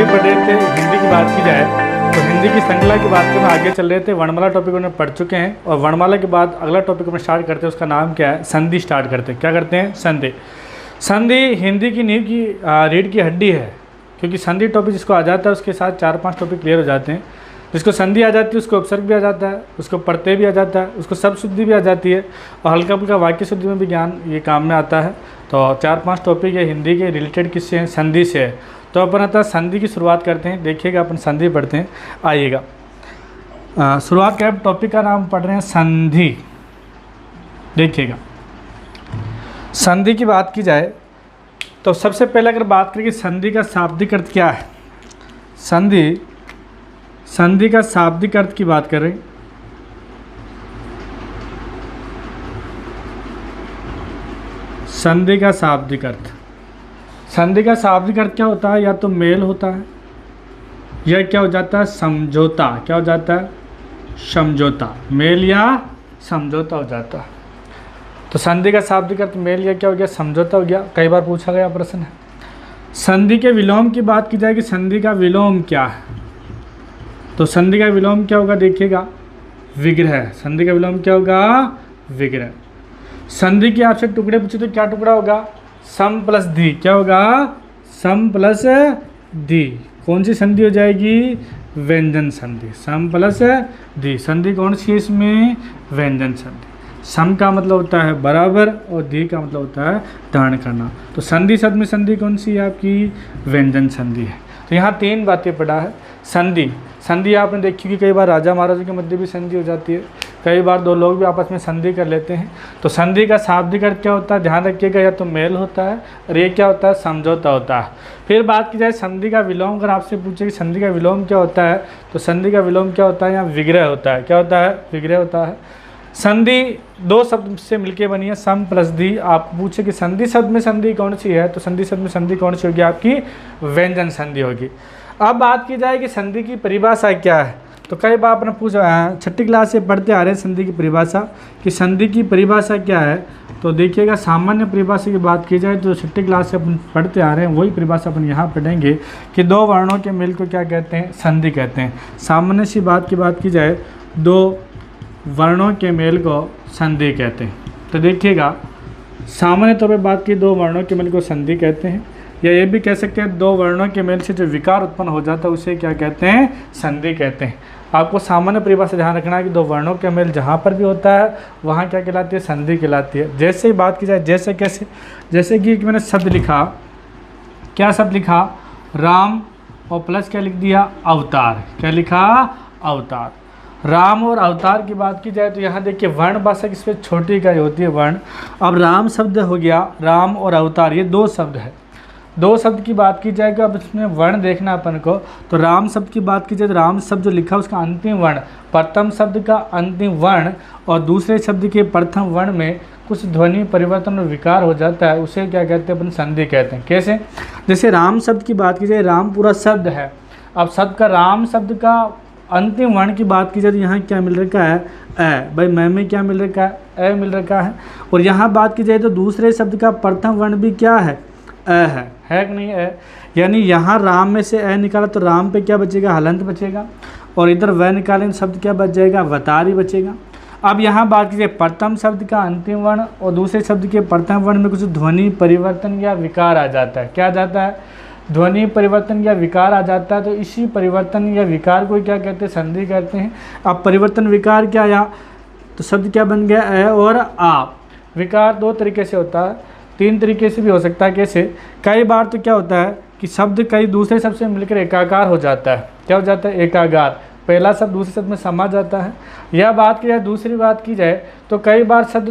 हिंदी पढ़ रहे थे, हिंदी की बात की जाए तो हिंदी की श्रृंखला की बात में आगे चल रहे थे। वर्णमाला टॉपिक उन्हें पढ़ चुके हैं और वर्णमाला के बाद अगला टॉपिक में स्टार्ट करते हैं, उसका नाम क्या है, संधि स्टार्ट करते हैं। क्या करते हैं, संधि। संधि हिंदी की नींव की रीढ़ की हड्डी है, क्योंकि संधि टॉपिक जिसको आ जाता है उसके साथ 4-5 टॉपिक क्लियर हो जाते हैं। जिसको संधि आ जाती है उसको उपसर्ग भी आ जाता है, उसको प्रत्यय भी आ जाता है, उसको शब्द शुद्धि भी आ जाती है और हल्का फुल्का वाक्य शुद्धि में भी ज्ञान ये काम में आता है। तो 4-5 टॉपिक है हिंदी के रिलेटेड किससे हैं, संधि से है। तो अपन अतः संधि की शुरुआत करते हैं। देखिएगा अपन संधि पढ़ते हैं, आइएगा। शुरुआत क्या, टॉपिक का नाम पढ़ रहे हैं संधि। देखिएगा, संधि की बात की जाए तो सबसे पहले अगर बात करें कि संधि का शाब्दिक अर्थ क्या है, संधि का शाब्दिक अर्थ की बात करें संधि का शाब्दिक अर्थ, संधि का शाब्दिक अर्थ क्या होता है, या तो मेल होता है या क्या हो जाता है, समझौता। क्या हो जाता है, समझौता, मेल या समझौता हो जाता है। तो संधि का शाब्दिक अर्थ मेल या क्या हो गया, समझौता हो गया। कई बार पूछा गया प्रश्न है। संधि के विलोम की बात की जाए कि संधि का विलोम क्या है, तो संधि का विलोम क्या होगा, देखिएगा, विग्रह। संधि का विलोम क्या होगा, विग्रह। संधि के आपसे टुकड़े पूछे तो क्या टुकड़ा होगा, सम प्लस धी। क्या होगा, सम प्लस धी। कौन सी संधि हो जाएगी, व्यंजन संधि। सम प्लस धी संधि कौन सी है इसमें, व्यंजन संधि। सम का मतलब होता है बराबर और धी का मतलब होता है धारण करना। तो संधि शब्द में संधि कौन सी है आपकी, व्यंजन संधि है। तो यहाँ 3 बातें पढ़ा है। संधि आपने देखी कि कई बार राजा महाराजा के मध्य भी संधि हो जाती है, कई बार 2 लोग भी आपस में संधि कर लेते हैं। तो संधि का शाब्दिक अर्थ क्या होता है, ध्यान रखिएगा, या तो मेल होता है और ये क्या होता है, समझौता होता है। फिर बात की जाए संधि का विलोम, अगर आपसे पूछे कि संधि का विलोम क्या होता है, तो संधि का विलोम क्या होता है, यहाँ विग्रह होता है। क्या होता है, विग्रह होता है। संधि 2 शब्द से मिलकर बनी है, सम प्लस धी। आप पूछे कि संधि शब्द में संधि कौन सी है, तो संधि शब्द में संधि कौन सी होगी, आपकी व्यंजन संधि होगी। अब बात की जाए कि संधि की परिभाषा क्या है, तो कई बार आपने पूछा, 6ठी क्लास से पढ़ते आ रहे हैं संधि की परिभाषा, कि संधि की परिभाषा क्या है। तो देखिएगा, सामान्य परिभाषा की बात की जाए तो 6ठी क्लास से अपन पढ़ते आ रहे हैं, वही परिभाषा अपन यहाँ पढ़ेंगे कि 2 वर्णों के मेल को क्या कहते हैं, संधि कहते हैं। सामान्य सी बात की जाए 2 वर्णों के मेल को संधि कहते हैं। तो देखिएगा, सामान्य तौर पर बात की 2 वर्णों के मेल को संधि कहते हैं, या ये भी कह सकते हैं 2 वर्णों के मेल से जो विकार उत्पन्न हो जाता है उसे क्या कहते हैं, संधि कहते हैं। आपको सामान्य परिभाषा ध्यान रखना है कि 2 वर्णों के मेल जहाँ पर भी होता है वहाँ क्या कहलाती है, संधि कहलाती है। जैसे ही बात की जाए, जैसे कैसे, जैसे कि मैंने शब्द लिखा, क्या शब्द लिखा, राम और प्लस क्या लिख दिया, अवतार। क्या लिखा, अवतार। राम और अवतार की बात की जाए तो यहाँ देखिए वर्ण भाषा किस छोटी इकाई होती है, वर्ण। अब राम शब्द हो गया, राम और अवतार ये 2 शब्द है। 2 शब्द की बात की जाए, अब इसमें वर्ण देखना अपन को, तो राम शब्द की बात की जाए तो राम शब्द जो लिखा उसका अंतिम वर्ण, प्रथम शब्द का अंतिम वर्ण और दूसरे शब्द के प्रथम वर्ण में कुछ ध्वनि परिवर्तन और विकार हो जाता है, उसे क्या कहते हैं, अपन संधि कहते हैं। कैसे, जैसे राम शब्द की बात की जाए, राम पूरा शब्द है। अब शब्द का, राम शब्द का अंतिम वर्ण की बात की जाए तो यहाँ क्या मिल रखा है, ए। भाई मैं में क्या मिल रखा है, ए मिल रखा है। और यहाँ बात की जाए तो दूसरे शब्द का प्रथम वर्ण भी क्या है, अ है कि नहीं है। यानी यहाँ राम में से अ निकाला तो राम पे क्या बचेगा, हलंत बचेगा, और इधर व निकालें शब्द क्या बच जाएगा, वतार ही बचेगा। अब यहाँ बात कीजिए प्रथम शब्द का अंतिम वर्ण और दूसरे शब्द के प्रथम वर्ण में कुछ ध्वनि परिवर्तन या विकार आ जाता है। क्या आ जाता है, ध्वनि परिवर्तन या विकार आ जाता है। तो इसी परिवर्तन या विकार को क्या कहते हैं, संधि कहते हैं। अब परिवर्तन विकार क्या आया, तो शब्द क्या बन गया, अ और आ। विकार 2 तरीके से होता है, 3 तरीके से भी हो सकता है। कैसे, कई बार तो क्या होता है कि शब्द कई दूसरे शब्द से मिलकर एकाकार हो जाता है। क्या हो जाता है, एकाकार। पहला शब्द दूसरे शब्द में समा जाता है। यह बात की जाए, दूसरी बात की जाए तो कई बार शब्द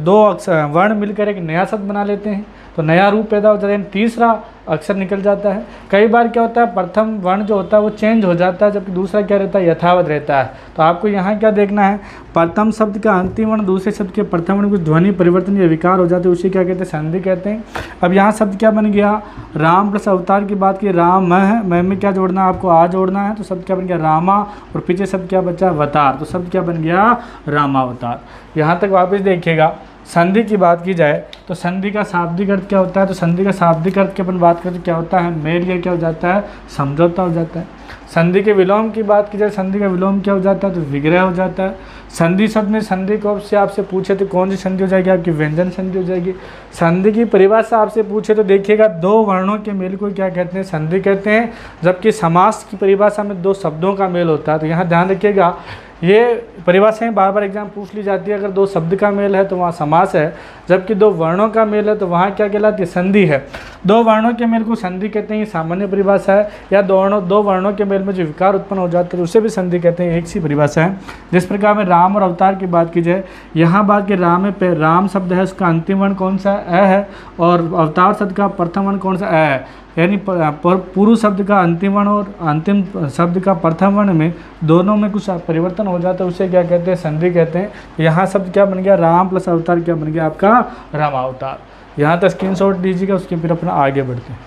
2 अक्षर वर्ण मिलकर एक नया शब्द बना लेते हैं, तो नया रूप पैदा हो जाता है, तीसरा अक्षर निकल जाता है। कई बार क्या होता है, प्रथम वर्ण जो होता है वो चेंज हो जाता है, जबकि दूसरा क्या रहता है, यथावत रहता है। तो आपको यहाँ क्या देखना है, प्रथम शब्द का अंतिम वर्ण दूसरे शब्द के प्रथम वर्ण कुछ ध्वनि परिवर्तन या विकार हो जाते हैं, उसे क्या कहते हैं, संधि कहते हैं। अब यहाँ शब्द क्या बन गया, राम प्लस अवतार की बात की, राम है, मैं में क्या जोड़ना है, आपको आ जोड़ना है, तो शब्द क्या बन गया, रामा, और पीछे शब्द क्या बचा, अवतार, तो शब्द क्या बन गया, रामावतार। यहाँ तक वापस देखिएगा, संधि की बात की जाए तो संधि का शाब्दिक अर्थ क्या होता है, तो संधि का शाब्दिक अर्थ की अपन बात करें तो क्या होता है, मेल या क्या हो जाता है, समझौता हो जाता है। संधि के विलोम की बात की जाए, संधि का विलोम क्या हो जाता है, तो विग्रह हो जाता है। संधि शब्द में संधि को से आपसे पूछे तो कौन सी संधि हो जाएगी, आपकी व्यंजन संधि हो जाएगी। संधि की परिभाषा आपसे पूछे तो देखिएगा, दो वर्णों के मेल को क्या कहते हैं, संधि कहते हैं। जबकि समास की परिभाषा में दो शब्दों का मेल होता है। तो यहाँ ध्यान रखिएगा, ये परिभाषाएं बार बार एग्जाम पूछ ली जाती है। अगर दो शब्द का मेल है तो वहाँ समास है, जबकि दो वर्णों का मेल है तो वहाँ क्या कहलाती है, संधि है। दो वर्णों के मेल को संधि कहते हैं, ये सामान्य परिभाषा है। या दो वर्णों के मेल में जो विकार उत्पन्न हो जाता है उसे भी संधि कहते हैं, एक सी परिभाषा है। जिस प्रकार में राम और अवतार की बात की जाए, यहाँ बात की राम में राम शब्द है, उसका अंतिम वर्ण कौन सा अ है, और अवतार शब्द का प्रथम वर्ण कौन सा अ है। यानी पूर्व शब्द का अंतिम वर्ण और अंतिम शब्द का प्रथम वर्ण में दोनों में कुछ परिवर्तन हो जाता है, उसे क्या कहते हैं, संधि कहते हैं। यहाँ शब्द क्या बन गया, राम प्लस अवतार क्या बन गया, आपका रामावतार। यहाँ तक स्क्रीनशॉट लीजिएगा, उसके फिर अपना आगे बढ़ते हैं।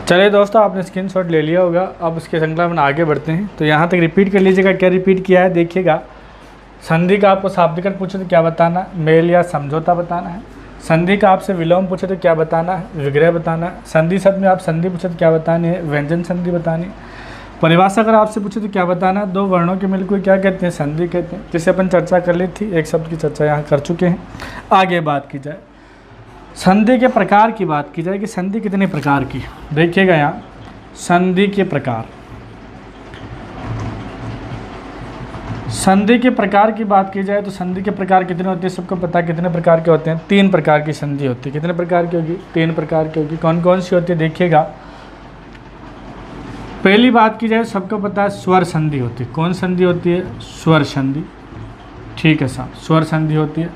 चलिए दोस्तों, आपने स्क्रीनशॉट ले लिया होगा, अब उसके श्रृंखला में आगे बढ़ते हैं। तो यहाँ तक रिपीट कर लीजिएगा, क्या रिपीट किया है देखिएगा। संधि का आपको शाब्दिक अर्थ पूछे तो क्या बताना, मेल या समझौता बताना है। संधि का आपसे विलोम पूछे तो क्या बताना है, विग्रह बताना है। संधि शब्द में आप संधि पूछे तो क्या बतानी है, व्यंजन संधि बतानी है। परिभाषा अगर आपसे पूछे तो क्या बताना, दो वर्णों के मेल को क्या कहते हैं, संधि कहते हैं। जिसे अपन चर्चा कर ली थी, एक शब्द की चर्चा यहाँ कर चुके हैं। आगे बात की जाए, संधि के प्रकार की बात की जाए कि संधि कितने प्रकार की, देखिएगा यहाँ संधि के प्रकार। संधि के प्रकार की बात की जाए तो संधि के प्रकार कितने होते हैं, सबको पता है कितने प्रकार के होते हैं, 3 प्रकार की संधि होती है। कितने प्रकार की होगी, 3 प्रकार की होगी। कौन कौन सी होती है देखिएगा। पहली बात की जाए, सबको पता है स्वर संधि होती है। कौन संधि होती है, स्वर संधि, ठीक है साहब, स्वर संधि होती है।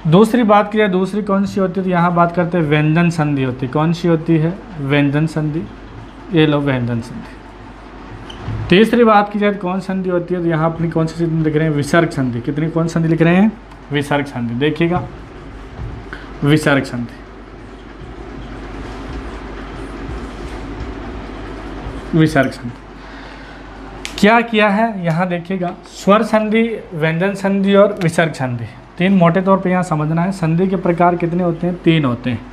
दूसरी बात की जाए, दूसरी कौन सी होती है, तो यहाँ बात करते हैं व्यंजन संधि होती है। कौन सी होती है, व्यंजन संधि, ये लो व्यंजन संधि। तीसरी बात की जाए तो कौन संधि होती है, तो यहाँ अपनी कौन सी संधि लिख रहे हैं, विसर्ग संधि। कितनी कौन संधि लिख रहे हैं, विसर्ग संधि। देखिएगा विसर्ग संधि, विसर्ग संधि क्या किया है यहाँ देखिएगा, स्वर संधि, व्यंजन संधि और विसर्ग संधि, 3 मोटे तौर पे यहाँ समझना है। संधि के प्रकार कितने होते हैं, 3 होते हैं।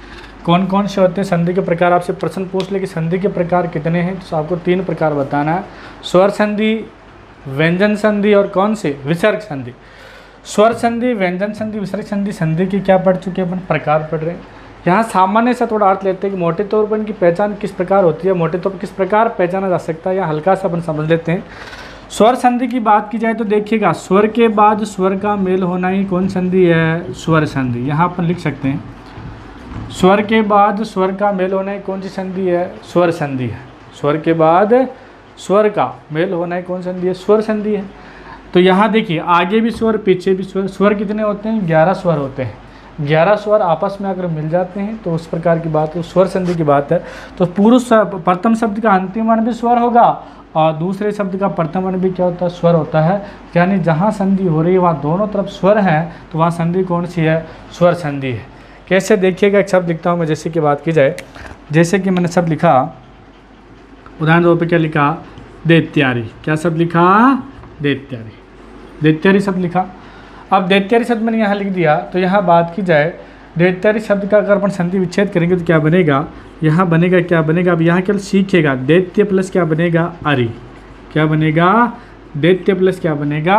कौन कौन से होते हैं संधि के प्रकार, आपसे प्रश्न पूछ ले कि संधि के प्रकार कितने हैं, तो आपको 3 प्रकार बताना है। स्वर संधि, व्यंजन संधि और कौन से, विसर्ग संधि। स्वर संधि, व्यंजन संधि, विसर्ग संधि, संधि की क्या पढ़ चुके हैं अपन, प्रकार पढ़ रहे हैं। यहाँ सामान्य सा थोड़ा अर्थ लेते हैं कि मोटे तौर पर इनकी पहचान किस प्रकार होती है, मोटे तौर पर किस प्रकार पहचाना जा सकता है, या हल्का सा अपन समझ लेते हैं। स्वर संधि की बात की जाए तो देखिएगा, स्वर के बाद स्वर का मेल होना ही कौन संधि है, स्वर संधि। यहाँ अपन लिख सकते हैं, स्वर के बाद स्वर का मेल होना ही कौन सी संधि है, स्वर संधि है। स्वर के बाद स्वर का मेल होना ही कौन संधि है, स्वर संधि है। तो यहाँ देखिए, आगे भी स्वर, पीछे भी स्वर। स्वर कितने होते हैं, 11 स्वर होते हैं। 11 स्वर आपस में अगर मिल जाते हैं तो उस प्रकार की बात है, स्वर संधि की बात है। तो प्रथम शब्द का अंतिम वर्ण भी स्वर होगा और दूसरे शब्द का प्रथम वर्ण भी क्या होता है, स्वर होता है। यानी जहाँ संधि हो रही है वहाँ दोनों तरफ स्वर हैं, तो वहाँ संधि कौन सी है, स्वर संधि है। कैसे देखिएगा, एक शब्द लिखता हूँ मैं, जैसे कि बात की जाए, जैसे कि मैंने शब्द लिखा, उदाहरण तौर पे क्या लिखा, दैत्यारी। क्या शब्द लिखा, दैत्यारी, दैत्यारी शब्द लिखा। अब दैत्यारी शब्द मैंने यहाँ लिख दिया, तो यहाँ बात की जाए दैत्यारी शब्द का अगर अपन संधि विच्छेद करेंगे तो क्या बनेगा, यहाँ बनेगा, क्या बनेगा, अब यहाँ केवल सीखेगा, दैत्य प्लस क्या बनेगा, अरि। क्या बनेगा, दैत्य प्लस क्या बनेगा,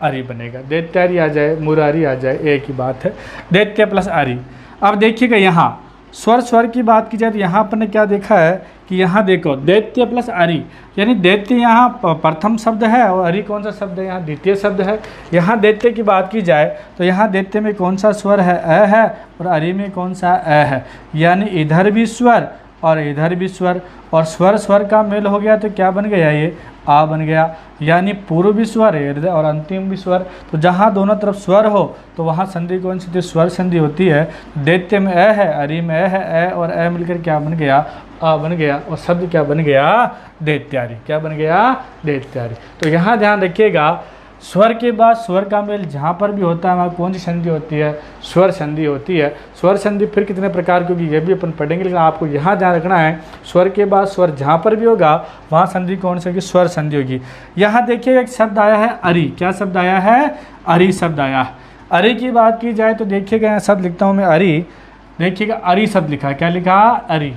अरि बनेगा। दैत्यारी आ जाए, मुरारी आ जाए, एक ही बात है, दैत्य प्लस अरि। अब देखिएगा यहाँ स्वर की बात की जाए तो यहाँ अपन ने क्या देखा है कि यहाँ देखो दैत्य प्लस अरि, यानी दैत्य यहाँ प्रथम शब्द है और अरि कौन सा शब्द है, यहाँ द्वितीय शब्द है। यहाँ दैत्य की बात की जाए तो यहाँ दैत्य में कौन सा स्वर है, अ है, और अरि में कौन सा अ है। यानी इधर भी स्वर और इधर भी स्वर, और स्वर का मेल हो गया तो क्या बन गया, ये आ बन गया। यानी पूर्व भी स्वर है और अंतिम भी स्वर। तो जहाँ दोनों तरफ स्वर हो तो वहाँ संधि कौन सी थी, स्वर संधि होती है। दैत्य में अ है, अरि में अ है, अ और अ मिलकर क्या बन गया, आ बन गया, और शब्द क्या बन गया, दैत्यारी। क्या बन गया, दैत्यारी। तो यहाँ ध्यान रखिएगा, स्वर के बाद स्वर का मेल जहाँ पर भी होता है वहाँ कौन सी संधि होती है, स्वर संधि होती है। स्वर संधि फिर कितने प्रकार की होगी ये भी अपन पढ़ेंगे, लेकिन आपको यहाँ ध्यान रखना है, स्वर के बाद स्वर जहाँ पर भी होगा वहाँ संधि कौन सी होगी, स्वर संधि होगी। यहाँ देखिए एक शब्द आया है अरि। क्या शब्द आया है, अरि शब्द आया। अरी की बात की जाए तो देखिएगा यहाँ शब्द लिखता हूँ मैं अरी, देखिएगा अरी शब्द लिखा है, क्या लिखा, अरी।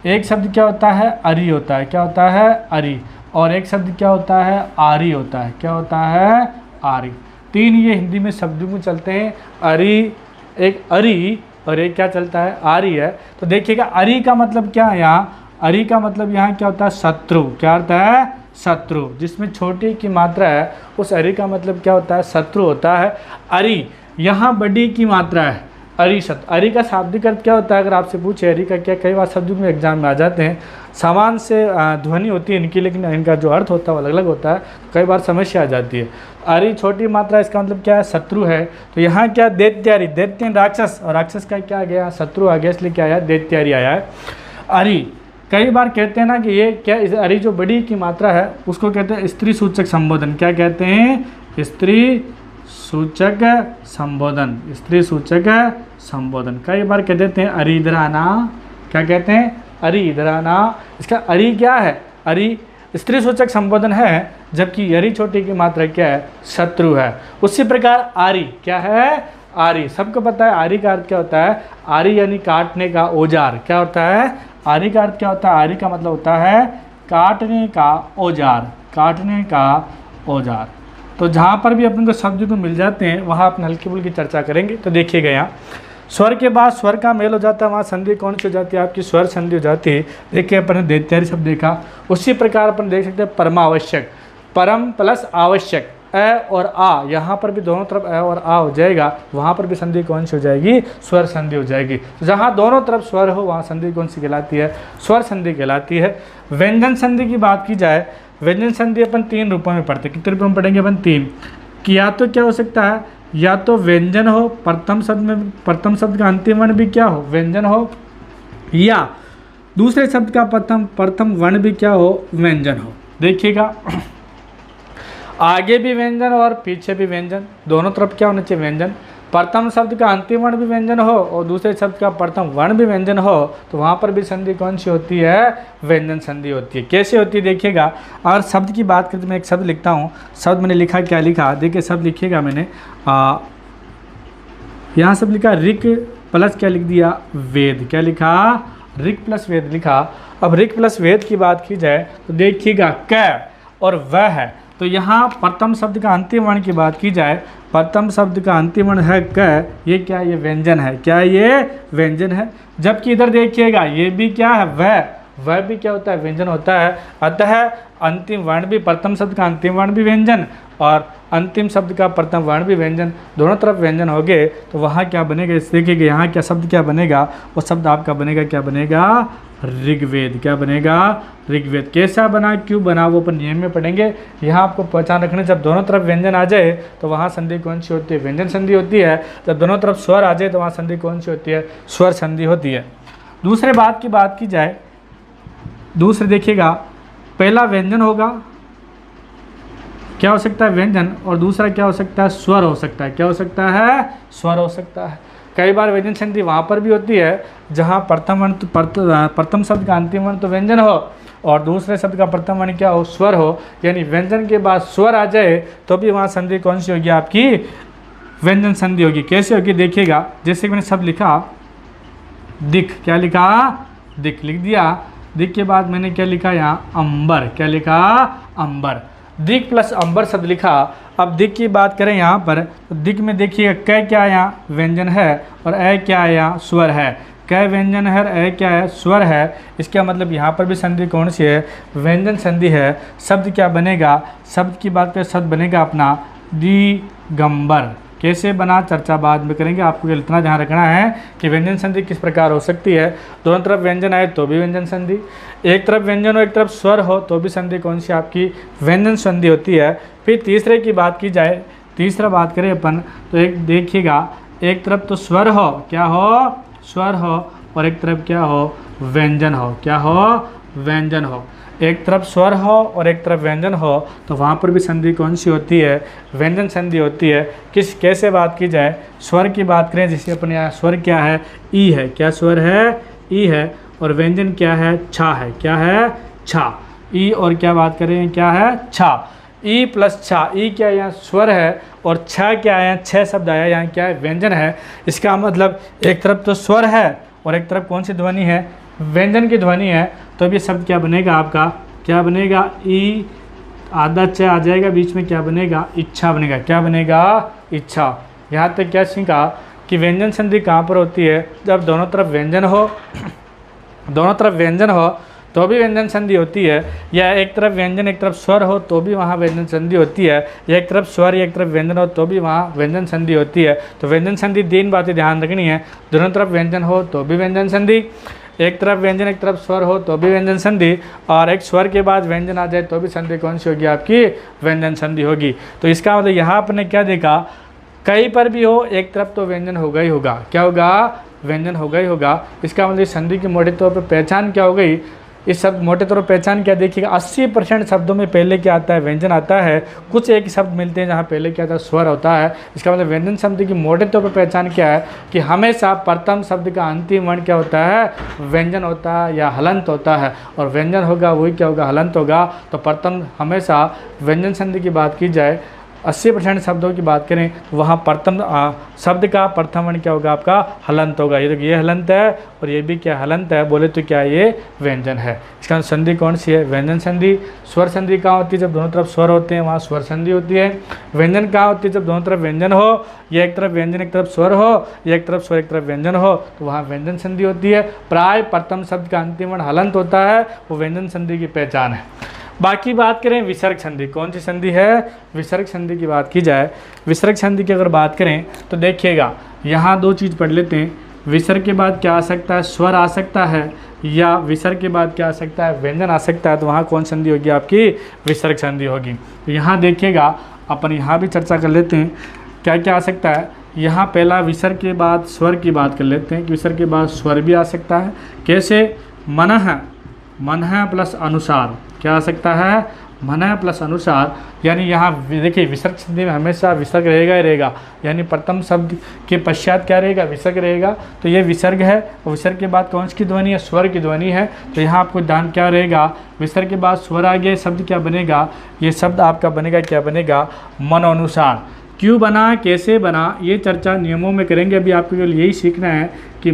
एक शब्द क्या होता है, अरी होता है, क्या होता है, अरी। और एक शब्द क्या होता है, आरी होता है, क्या होता है, आरी। तीन ये हिंदी में शब्दों में चलते हैं, अरी, एक अरी और एक क्या चलता है, आरी है। तो देखिएगा अरी का मतलब क्या है यहाँ, अरी का मतलब यहाँ क्या होता है, शत्रु। क्या होता है, शत्रु। जिसमें छोटी की मात्रा है उस अरी का मतलब क्या होता है, शत्रु होता है। अरी यहाँ बड़ी की मात्रा है, अरी शब्द। अरी का शाब्दिक अर्थ क्या होता है, अगर आपसे पूछे अरी का क्या, कई बार शब्दों में एग्जाम में आ जाते हैं। समान से ध्वनि होती है इनकी, लेकिन इनका जो अर्थ होता है वो अलग अलग होता है, कई बार समस्या आ जाती है। अरी छोटी मात्रा, इसका मतलब क्या है, शत्रु है। तो यहाँ क्या, दैत्यारी, दैत्य राक्षस, और राक्षस का क्या आ गया, शत्रु आ गया, इसलिए क्या आया, दैत्यारी आया है। अरी कई बार कहते हैं ना कि ये क्या, इस अरी जो बड़ी की मात्रा है उसको कहते हैं स्त्री सूचक संबोधन। क्या कहते हैं, स्त्री सूचक संबोधन, स्त्री सूचक संबोधन। कई बार कह देते हैं अरी इधर आना, क्या कहते हैं, अरी इधर आना। इसका अरी क्या है, अरी स्त्री सूचक संबोधन है, जबकि अरी छोटी की मात्रा क्या है, शत्रु है। उसी प्रकार आरी क्या है, आरी सबको पता है आरी का अर्थ क्या होता है, आरी यानी काटने का औजार। क्या होता है, आरी का अर्थ क्या होता है, आरी का मतलब होता है काटने का औजार, काटने का औजार। तो जहाँ पर भी अपन को शब्द तो मिल जाते हैं वहाँ अपन हल्की फुल्की चर्चा करेंगे। तो देखिएगा यहाँ स्वर के बाद स्वर का मेल हो जाता है, वहाँ संधि कौन सी हो जाती है, आपकी स्वर संधि हो जाती है। देखिए अपन ने दैत्यारी शब्द देखा, उसी प्रकार अपन देख सकते हैं परमावश्यक, परम प्लस आवश्यक, अ और आ, यहाँ पर भी दोनों तरफ अ और आ हो जाएगा, वहाँ पर भी संधि कौन सी हो जाएगी, स्वर संधि हो जाएगी। तो जहाँ दोनों तरफ स्वर हो वहाँ संधि कौन सी कहलाती है, स्वर संधि कहलाती है। व्यंजन संधि की बात की जाए, व्यंजन संधि अपन तीन रूपों में पढ़ते हैं। कितने रूपों में पढ़ेंगे अपन, तीन। कि या तो क्या हो सकता है, या तो व्यंजन हो, प्रथम शब्द में प्रथम शब्द का अंतिम वर्ण भी क्या हो, व्यंजन हो, या दूसरे शब्द का प्रथम वर्ण भी क्या हो, व्यंजन हो। देखिएगा आगे भी व्यंजन और पीछे भी व्यंजन, दोनों तरफ क्या होना चाहिए, व्यंजन। प्रथम शब्द का अंतिम वर्ण भी व्यंजन हो और दूसरे शब्द का प्रथम वर्ण भी व्यंजन हो, तो वहाँ पर भी संधि कौन सी होती है, व्यंजन संधि होती है। कैसे होती है देखिएगा। और शब्द की बात करें तो मैं एक शब्द लिखता हूँ, शब्द मैंने लिखा, क्या लिखा, देखिए शब्द लिखिएगा मैंने, यहाँ शब्द लिखा ऋक प्लस क्या लिख दिया, वेद। क्या लिखा, ऋक प्लस वेद लिखा। अब ऋक प्लस वेद की बात की जाए तो देखिएगा क और वह है, तो यहाँ प्रथम शब्द का अंतिम वर्ण की बात की जाए, प्रथम शब्द का अंतिम वर्ण है क, ये क्या, ये व्यंजन है। क्या ये व्यंजन है। जबकि इधर देखिएगा ये भी क्या है, वह भी क्या होता है, व्यंजन होता है। अतः अंतिम वर्ण भी, प्रथम शब्द का अंतिम वर्ण भी व्यंजन और अंतिम शब्द का प्रथम वर्ण भी व्यंजन, दोनों तरफ व्यंजन हो गए, तो वहाँ क्या बनेगा, इस देखिएगा यहाँ क्या शब्द क्या बनेगा, वो शब्द आपका बनेगा, क्या बनेगा, ऋग्वेद। क्या बनेगा, ऋग्वेद। कैसा बना, क्यों बना, वो अपन नियम में पढ़ेंगे। यहाँ आपको पहचान रखने, जब दोनों तरफ व्यंजन आ जाए तो वहाँ संधि कौन सी होती है, व्यंजन संधि होती है। जब दोनों तरफ स्वर आ जाए तो वहाँ संधि कौन सी होती है, स्वर संधि होती है। दूसरे बात की बात की जाए, दूसरे देखिएगा पहला व्यंजन होगा, क्या हो सकता है, व्यंजन, और दूसरा क्या हो सकता है, स्वर हो सकता है। क्या हो सकता है, स्वर हो सकता है। कई बार व्यंजन संधि वहाँ पर भी होती है जहाँ प्रथम शब्द का अंतिम वर्ण तो व्यंजन हो और दूसरे शब्द का प्रथम वर्ण क्या हो, स्वर हो, यानी व्यंजन के बाद स्वर आ जाए तो भी वहाँ संधि कौन सी होगी, आपकी व्यंजन संधि होगी। कैसे होगी देखिएगा, जैसे मैंने शब्द लिखा दिख, क्या लिखा, दिख लिख दिया। दिख के बाद मैंने क्या लिखा यहाँ, अंबर। क्या लिखा, अंबर। दिक प्लस अंबर शब्द लिखा। अब दिक की बात करें यहाँ पर, तो दिक में देखिए क क्या यहाँ व्यंजन है और अ क्या है यहाँ स्वर है। क व्यंजन है और अ क्या है, स्वर है। इसका मतलब यहाँ पर भी संधि कौन सी है, व्यंजन संधि है। शब्द क्या बनेगा, शब्द की बात करें, शब्द बनेगा अपना दिगंबर। कैसे बना, चर्चा बाद में करेंगे। आपको इतना ध्यान रखना है कि व्यंजन संधि किस प्रकार हो सकती है। दोनों तरफ व्यंजन आए तो भी व्यंजन संधि, एक तरफ व्यंजन हो एक तरफ स्वर हो तो भी संधि कौन सी आपकी व्यंजन संधि होती है। फिर तीसरे की बात की जाए, तीसरा बात करें अपन तो एक देखिएगा, एक तरफ तो स्वर हो, क्या हो, स्वर हो, और एक तरफ क्या हो, व्यंजन हो। क्या हो, व्यंजन हो। एक तरफ स्वर हो और एक तरफ व्यंजन हो तो वहाँ पर भी संधि कौन सी होती है, व्यंजन संधि होती है। किस कैसे बात की जाए, स्वर की बात करें, जिससे अपने यहाँ स्वर क्या है, ई है। क्या स्वर है, ई है। और व्यंजन क्या है, छा है। क्या है, छा। ई और क्या बात करें, क्या है, छा। ई प्लस छा, ई क्या है यहाँ स्वर है और छ क्या है यहाँ छह शब्द आया, यहाँ क्या है व्यंजन है। इसका मतलब एक तरफ तो स्वर है और एक तरफ कौन सी ध्वनि है, व्यंजन की ध्वनि है। तो अब ये शब्द क्या बनेगा आपका, क्या बनेगा, ई आधा च आ जाएगा, बीच में क्या बनेगा, इच्छा बनेगा। क्या बनेगा, इच्छा। यहाँ तक क्या सीखा कि व्यंजन संधि कहाँ पर होती है, जब दोनों तरफ व्यंजन हो, दोनों तरफ व्यंजन हो तो भी व्यंजन संधि होती है, या एक तरफ व्यंजन एक तरफ स्वर हो तो भी वहाँ व्यंजन संधि होती है, या एक तरफ स्वर एक तरफ व्यंजन हो तो भी वहाँ व्यंजन संधि होती है। तो व्यंजन संधि 3 बातें ध्यान रखनी है, दोनों तरफ व्यंजन हो तो भी व्यंजन संधि, एक तरफ व्यंजन एक तरफ स्वर हो तो भी व्यंजन संधि, और एक स्वर के बाद व्यंजन आ जाए तो भी संधि कौन सी होगी आपकी, व्यंजन संधि होगी। तो इसका मतलब यहाँ आपने क्या देखा, कहीं पर भी हो एक तरफ तो व्यंजन होगा ही होगा। क्या होगा, व्यंजन होगा ही होगा। इसका मतलब संधि की मोटे तौर पर पहचान क्या हो गई, इस शब्द मोटे तौर पर पहचान क्या देखिएगा, 80% शब्दों में पहले क्या आता है, व्यंजन आता है। कुछ एक शब्द मिलते हैं जहाँ पहले क्या आता है, स्वर होता है। इसका मतलब व्यंजन शब्द की मोटे तौर पर पहचान क्या है कि हमेशा प्रथम शब्द का अंतिम वर्ण क्या होता है, व्यंजन होता है या हलंत होता है, और व्यंजन होगा वही क्या होगा, हलंत होगा। तो प्रथम हमेशा व्यंजन संधि की बात की जाए, 80% शब्दों की बात करें तो वहाँ प्रथम शब्द का प्रथम वर्ण क्या होगा आपका, हलंत होगा। ये देखिए ये हलंत है और ये भी क्या हलंत है, बोले तो क्या ये व्यंजन है। इसका संधि कौन सी है, व्यंजन संधि। स्वर संधि कहाँ होती है, जब दोनों तरफ स्वर होते हैं वहाँ स्वर संधि होती है। व्यंजन कहाँ होती है, जब दोनों तरफ व्यंजन हो, या एक तरफ व्यंजन एक तरफ स्वर हो, या एक तरफ स्वर एक तरफ व्यंजन हो, तो वहाँ व्यंजन संधि होती है। प्राय प्रथम शब्द का अंतिम वर्ण हलंत होता है, वो व्यंजन संधि की पहचान है। बाकी बात करें विसर्ग संधि, कौन सी संधि है, विसर्ग संधि की बात की जाए, विसर्ग संधि की अगर बात करें तो देखिएगा यहाँ 2 चीज़ पढ़ लेते हैं। विसर्ग के बाद क्या आ सकता है, स्वर आ सकता है, या विसर्ग के बाद क्या आ सकता है, व्यंजन आ सकता है। तो वहाँ कौन संधि होगी आपकी, विसर्ग संधि होगी। तो यहाँ देखिएगा अपन यहाँ भी चर्चा कर लेते हैं क्या क्या आ सकता है। यहाँ पहला विसर्ग के बाद स्वर की बात कर लेते हैं कि विसर्ग के बाद स्वर भी आ सकता है। कैसे, मनः, मनः प्लस अनुसार, क्या आ सकता है, मनः प्लस अनुसार। यानी यहाँ देखिए विसर्ग संधि में हमेशा विसर्ग रहेगा ही रहेगा, यानी प्रथम शब्द के पश्चात क्या रहेगा, विसर्ग रहेगा। तो ये विसर्ग है, और विसर्ग के बाद कौन सी ध्वनि है, स्वर की ध्वनि है। तो यहाँ आपको ध्यान क्या रहेगा, विसर्ग के बाद स्वर आ गया, शब्द क्या बनेगा, ये शब्द आपका बनेगा क्या बनेगा, मन अनुसार। क्यों बना, कैसे बना, ये चर्चा नियमों में करेंगे। अभी आपको केवल यही सीखना है कि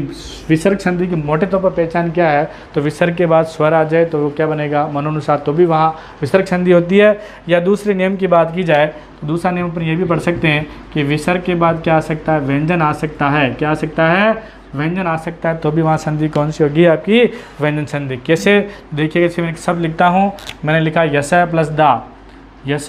विसर्ग संधि की मोटे तौर पर पहचान क्या है। तो विसर्ग के बाद स्वर आ जाए तो वो क्या बनेगा, मनोनुसार, तो भी वहाँ विसर्ग संधि होती है। या दूसरे नियम की बात की जाए तो दूसरा नियम पर ये भी पढ़ सकते हैं कि विसर्ग के बाद क्या आ सकता है, व्यंजन आ सकता है। क्या आ सकता है, व्यंजन आ सकता है, तो भी वहाँ संधि कौन सी होगी आपकी, व्यंजन संधि। कैसे देखिएगा, इसे मैं एक शब्द लिखता हूँ, मैंने लिखा यस प्लस दा, यस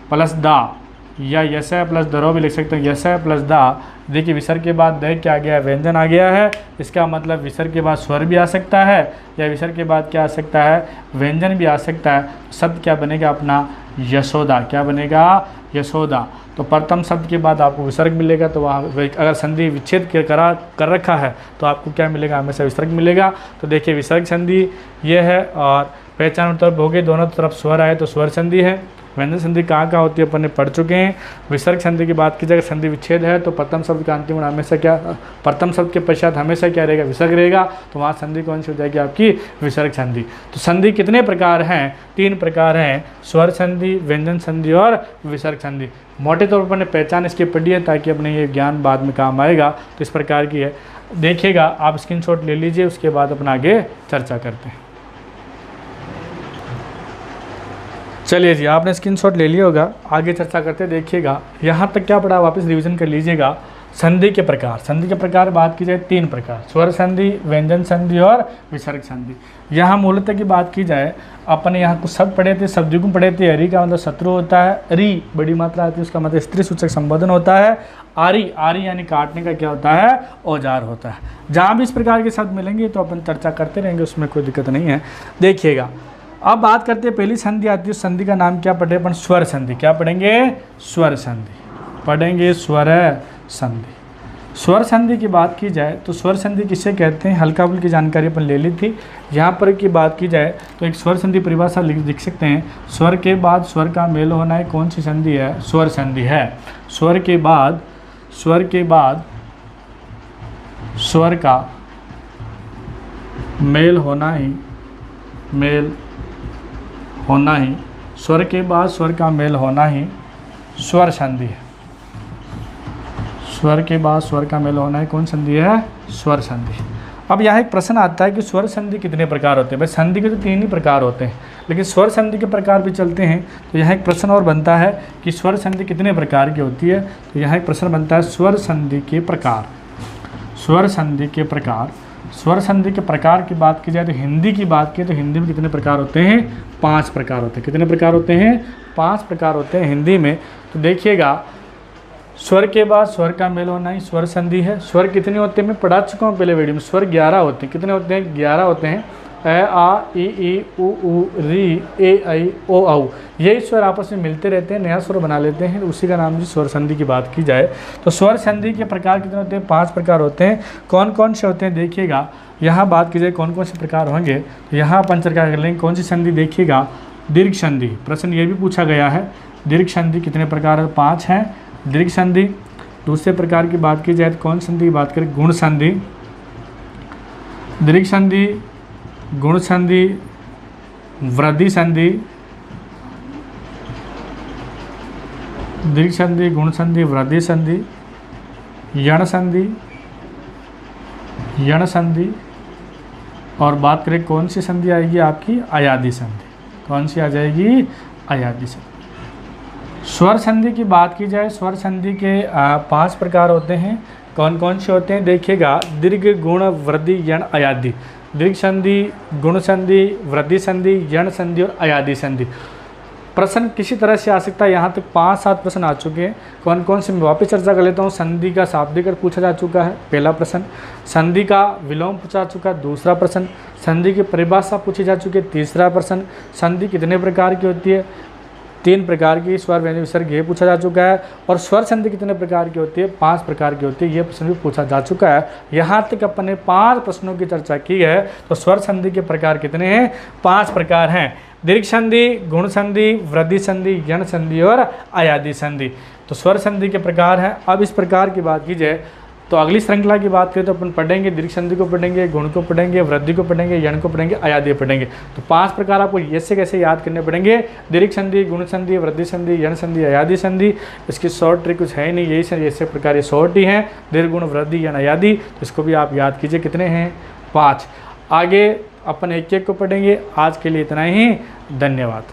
प्लस दा, या यस प्लस दरो भी लिख सकते हैं, यस प्लस दा। देखिए विसर्ग के बाद द क्या आ गया है, व्यंजन आ गया है। इसका मतलब विसर्ग के बाद स्वर भी आ सकता है, या विसर्ग के बाद क्या आ सकता है, व्यंजन भी आ सकता है। शब्द क्या बनेगा अपना, यशोदा। क्या बनेगा, यशोदा। तो प्रथम शब्द के बाद आपको विसर्ग मिलेगा, तो वहाँ अगर संधि विच्छेद कर रखा है तो आपको क्या मिलेगा, हमेशा विसर्ग मिलेगा। तो देखिए विसर्ग संधि ये है, और पहचान उत्तर हो गई, दोनों तरफ स्वर आए तो स्वर संधि है। व्यंजन संधि कहाँ कहाँ होती है अपन ने पढ़ चुके हैं। विसर्ग संधि की बात की जाए, संधि विच्छेद है तो प्रथम शब्द का अंतिम वर्ण हमेशा क्या, प्रथम शब्द के पश्चात हमेशा क्या रहेगा, विसर्ग रहेगा। तो वहाँ संधि कौन सी हो जाएगी आपकी, विसर्ग संधि। तो संधि कितने प्रकार हैं, 3 प्रकार हैं, स्वर संधि, व्यंजन संधि और विसर्ग संधि। मोटे तौर पर पहचान इसकी पढ़ी है ताकि अपने ये ज्ञान बाद में काम आएगा। तो इस प्रकार की है, देखिएगा आप स्क्रीनशॉट ले लीजिए, उसके बाद अपना आगे चर्चा करते हैं। चलिए जी, आपने स्क्रीनशॉट ले लिया होगा, आगे चर्चा करते देखिएगा। यहाँ तक क्या पढ़ा, वापस रिवीजन कर लीजिएगा। संधि के प्रकार, संधि के प्रकार बात की जाए 3 प्रकार, स्वर संधि, व्यंजन संधि और विसर्ग संधि। यहाँ मूलतः की बात की जाए, अपने यहाँ कुछ शब्द पढ़े थे, शब्दयुग्म पढ़े थे। हरि का मतलब शत्रु होता है, री बड़ी मात्रा आती है, उसका मतलब स्त्री सूचक संबोधन होता है। आरी, आरी यानी काटने का क्या होता है, औजार होता है। जहाँ भी इस प्रकार के शब्द मिलेंगे तो अपन चर्चा करते रहेंगे, उसमें कोई दिक्कत नहीं है। देखिएगा अब बात करते हैं, पहली संधि आती है, संधि का नाम क्या पढ़े अपन, स्वर संधि। क्या पढ़ेंगे, स्वर संधि पढ़ेंगे, स्वर संधि। स्वर संधि की बात की जाए तो स्वर संधि किसे कहते हैं, हल्का फुल्की जानकारी अपन ले ली थी। यहाँ पर की बात की जाए तो एक स्वर संधि परिभाषा लिख सकते हैं, स्वर के बाद स्वर का मेल होना है, कौन सी संधि है, स्वर संधि है। स्वर के बाद स्वर का मेल होना ही स्वर के बाद स्वर का मेल होना ही स्वर संधि है। स्वर के बाद स्वर का मेल होना है कौन संधि है? स्वर संधि। अब यहाँ एक प्रश्न आता है कि स्वर संधि कितने प्रकार होते हैं? भाई संधि के तो 3 ही प्रकार होते हैं, लेकिन स्वर संधि के प्रकार भी चलते हैं। तो यहाँ एक प्रश्न और बनता है कि स्वर संधि कितने प्रकार की होती है? तो यहाँ एक प्रश्न बनता है स्वर संधि के प्रकार। स्वर संधि के प्रकार, स्वर संधि के प्रकार की बात की जाए तो हिंदी की बात की तो हिंदी में कितने प्रकार होते हैं? 5 प्रकार होते हैं। कितने प्रकार होते हैं? 5 प्रकार होते हैं हिंदी में। तो देखिएगा, स्वर के बाद स्वर का मेल होना ही स्वर संधि है। स्वर कितने होते हैं? मैं पढ़ा चुका हूँ पहले वीडियो में। स्वर 11 होते हैं। कितने होते हैं? 11 होते हैं। ए, आ, ई, उ, री, ए, ऐ, ओ, औ। यही स्वर आपस में मिलते रहते हैं, नया स्वर बना लेते हैं, उसी का नाम जी स्वर संधि की बात की जाए तो स्वर संधि के प्रकार कितने होते हैं? 5 प्रकार होते हैं। कौन कौन से होते हैं देखिएगा, यहाँ बात की जाए कौन कौन से प्रकार होंगे तो यहाँ अपन चर्चा कर लेंगे। कौन सी संधि देखिएगा? दीर्घ संधि। प्रश्न ये भी पूछा गया है, दीर्घ संधि कितने प्रकार है? 5 हैं दीर्घ संधि। दूसरे प्रकार की बात की जाए तो कौन संधि की बात करें? गुण संधि। दीर्घ संधि, गुण संधि, वृद्धि संधि, दीर्घ संधि, गुण संधि, वृद्धि संधि, यण संधि, यण संधि, और बात करें कौन सी संधि आएगी आपकी? अयादी संधि। कौन सी आ जाएगी? अयादी संधि। स्वर संधि की बात की जाए, स्वर संधि के 5 प्रकार होते हैं। कौन कौन से होते हैं देखिएगा? दीर्घ, गुण, वृद्धि, यण, अयादी। दीर्घ संधि, गुण संधि, वृद्धि संधि, यण संधि और अयादी संधि। प्रश्न किसी तरह से आ सकता है। यहाँ तक 5-7 प्रश्न आ चुके हैं। कौन कौन से मैं वापस चर्चा कर लेता हूँ। संधि का शाब्दिक अर्थ पूछा जा चुका है, पहला प्रश्न। संधि का विलोम पूछा जा चुका है, दूसरा प्रश्न। संधि की परिभाषा पूछी जा चुकी है, तीसरा प्रश्न। संधि कितने प्रकार की होती है? 3 प्रकार की। स्वर, व्यंजन, विसर्ग ये पूछा जा चुका है। और स्वर संधि कितने प्रकार की होती है? 5 प्रकार की होती है। ये प्रश्न भी पूछा जा चुका है। यहाँ तक अपन ने 5 प्रश्नों की चर्चा की है। तो स्वर संधि के प्रकार कितने हैं? 5 प्रकार हैं। दीर्घ संधि, गुण संधि, वृद्धि संधि, यण संधि और अयादी संधि। तो स्वर संधि के प्रकार हैं। अब इस प्रकार की बात की जाए तो अगली श्रृंखला की बात करें तो अपन पढ़ेंगे दीर्घ संधि को पढ़ेंगे, गुण को पढ़ेंगे, वृद्धि को पढ़ेंगे, यण को पढ़ेंगे, अयादी पढ़ेंगे। तो 5 प्रकार आपको ऐसे कैसे याद करने पड़ेंगे? दीर्घ संधि, गुण संधि, वृद्धि संधि, यण संधि, अयादी संधि। इसकी शॉर्ट ट्रिक कुछ है ही नहीं, यही ऐसे प्रकार ये शॉर्ट ही हैं, दीर्घ, गुण, वृद्धि, यण, अयादी। तो इसको भी आप याद कीजिए। कितने हैं? 5। आगे अपन एक एक को पढ़ेंगे। आज के लिए इतना ही, धन्यवाद।